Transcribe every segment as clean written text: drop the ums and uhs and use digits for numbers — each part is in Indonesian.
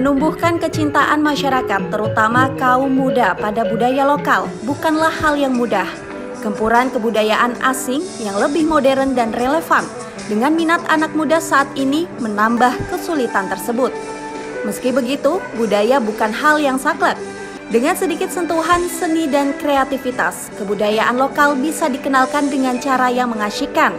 Menumbuhkan kecintaan masyarakat, terutama kaum muda pada budaya lokal, bukanlah hal yang mudah. Gempuran kebudayaan asing yang lebih modern dan relevan dengan minat anak muda saat ini menambah kesulitan tersebut. Meski begitu, budaya bukan hal yang saklek. Dengan sedikit sentuhan seni dan kreativitas, kebudayaan lokal bisa dikenalkan dengan cara yang mengasyikkan.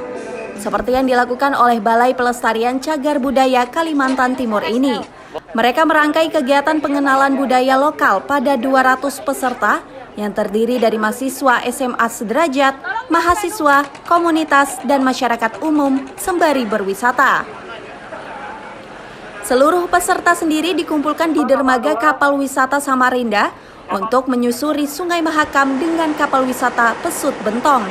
Seperti yang dilakukan oleh Balai Pelestarian Cagar Budaya Kalimantan Timur ini. Mereka merangkai kegiatan pengenalan budaya lokal pada 200 peserta yang terdiri dari mahasiswa SMA sederajat, mahasiswa, komunitas, dan masyarakat umum sembari berwisata. Seluruh peserta sendiri dikumpulkan di dermaga kapal wisata Samarinda untuk menyusuri Sungai Mahakam dengan kapal wisata Pesut Bentong.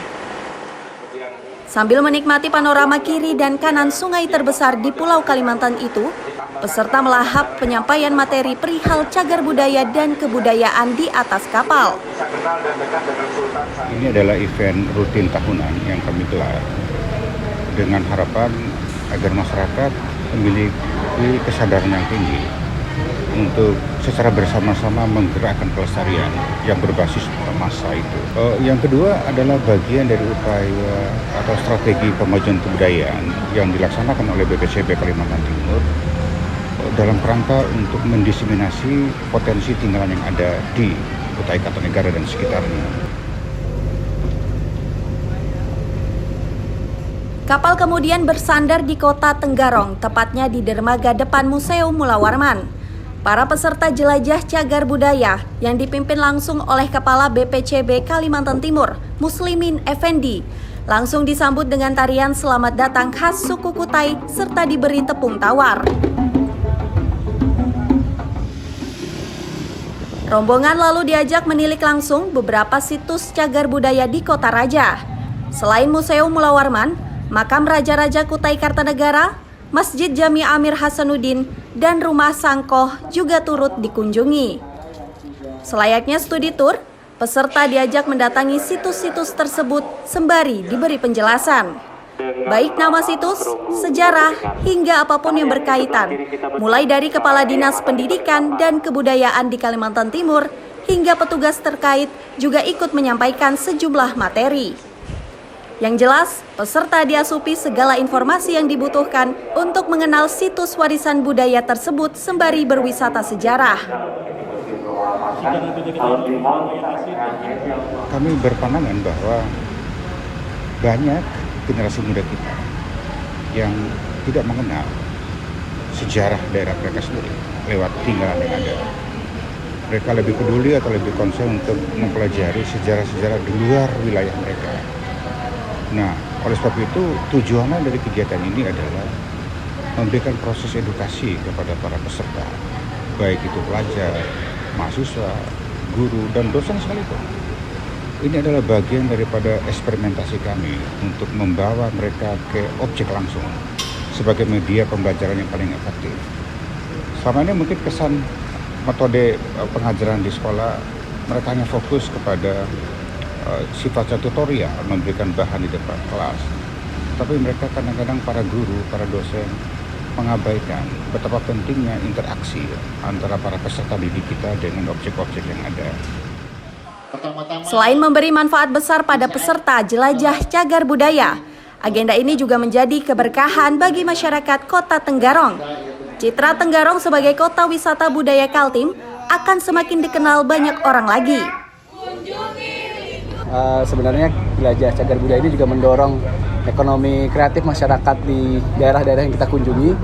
Sambil menikmati panorama kiri dan kanan sungai terbesar di Pulau Kalimantan itu, peserta melahap penyampaian materi perihal cagar budaya dan kebudayaan di atas kapal. Ini adalah event rutin tahunan yang kami gelar dengan harapan agar masyarakat memiliki kesadaran yang tinggi untuk secara bersama-sama menggerakkan pelestarian yang berbasis massa itu. Yang kedua adalah bagian dari upaya atau strategi pemajuan kebudayaan yang dilaksanakan oleh BPCB Kalimantan Timur dalam kerangka untuk mendiseminasi potensi tinggalan yang ada di Kutai Kartanegara dan sekitarnya. Kapal kemudian bersandar di kota Tenggarong, tepatnya di dermaga depan Museum Mula Warman. Para peserta jelajah cagar budaya yang dipimpin langsung oleh Kepala BPCB Kalimantan Timur, Muslimin Effendi, langsung disambut dengan tarian selamat datang khas suku Kutai serta diberi tepung tawar. Rombongan lalu diajak menilik langsung beberapa situs cagar budaya di Kota Raja. Selain Museum Mula Warman, Makam Raja-Raja Kutai Kartanegara, Masjid Jami Amir Hasanuddin, dan Rumah Sangkoh juga turut dikunjungi. Selayaknya studi tour, peserta diajak mendatangi situs-situs tersebut sembari diberi penjelasan. Baik nama situs, sejarah, hingga apapun yang berkaitan, mulai dari Kepala Dinas Pendidikan dan Kebudayaan di Kalimantan Timur, hingga petugas terkait juga ikut menyampaikan sejumlah materi. Yang jelas, peserta diasupi segala informasi yang dibutuhkan untuk mengenal situs warisan budaya tersebut sembari berwisata sejarah. Kami berpandangan bahwa banyak generasi muda kita yang tidak mengenal sejarah daerah mereka sendiri lewat tinggalan yang ada. Mereka lebih peduli atau lebih konsen untuk mempelajari sejarah-sejarah di luar wilayah mereka. Nah, oleh sebab itu tujuannya dari kegiatan ini adalah memberikan proses edukasi kepada para peserta, baik itu pelajar, mahasiswa, guru, dan dosen sekalipun. Ini adalah bagian daripada eksperimentasi kami untuk membawa mereka ke objek langsung sebagai media pembelajaran yang paling efektif. Selama ini mungkin kesan metode pengajaran di sekolah mereka hanya fokus kepada sifatnya tutorial, memberikan bahan di depan kelas. Tapi mereka kadang-kadang para guru, para dosen mengabaikan betapa pentingnya interaksi antara para peserta didik kita dengan objek-objek yang ada. Selain memberi manfaat besar pada peserta jelajah cagar budaya, agenda ini juga menjadi keberkahan bagi masyarakat Kota Tenggarong. Citra Tenggarong sebagai kota wisata budaya Kaltim akan semakin dikenal banyak orang lagi. Sebenarnya jelajah cagar budaya ini juga mendorong ekonomi kreatif masyarakat di daerah-daerah yang kita kunjungi.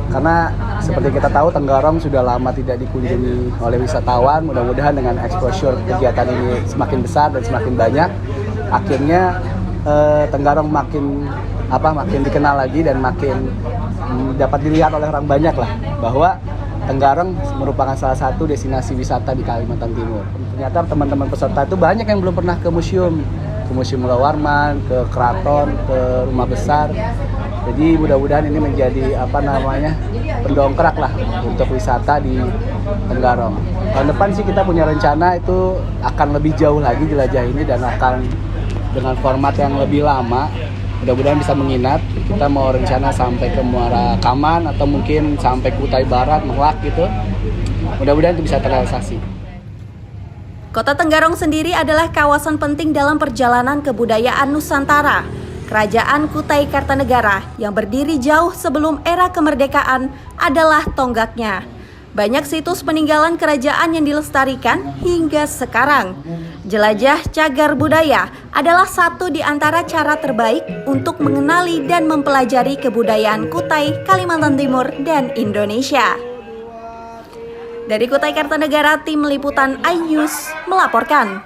Karena seperti kita tahu Tenggarong sudah lama tidak dikunjungi oleh wisatawan. Mudah-mudahan dengan exposure kegiatan ini semakin besar dan semakin banyak, akhirnya Tenggarong makin dikenal lagi dan makin dapat dilihat oleh orang banyak lah bahwa Tenggarong merupakan salah satu destinasi wisata di Kalimantan Timur. Ternyata teman-teman peserta itu banyak yang belum pernah ke Museum Mula Warman, ke Keraton, ke Rumah Besar. Jadi mudah-mudahan ini menjadi pendongkrak lah untuk wisata di Tenggarong. Tahun depan sih kita punya rencana itu akan lebih jauh lagi jelajah ini dan akan dengan format yang lebih lama Mudah-mudahan bisa menginap. Kita mau rencana sampai ke Muara Kaman atau mungkin sampai Kutai Barat, Melak gitu. Mudah-mudahan itu bisa terrealisasi. Kota Tenggarong sendiri adalah kawasan penting dalam perjalanan kebudayaan Nusantara. Kerajaan Kutai Kartanegara yang berdiri jauh sebelum era kemerdekaan adalah tonggaknya. Banyak situs peninggalan kerajaan yang dilestarikan hingga sekarang. Jelajah cagar budaya adalah satu di antara cara terbaik untuk mengenali dan mempelajari kebudayaan Kutai, Kalimantan Timur, dan Indonesia. Dari Kutai Kartanegara, tim liputan iNews melaporkan.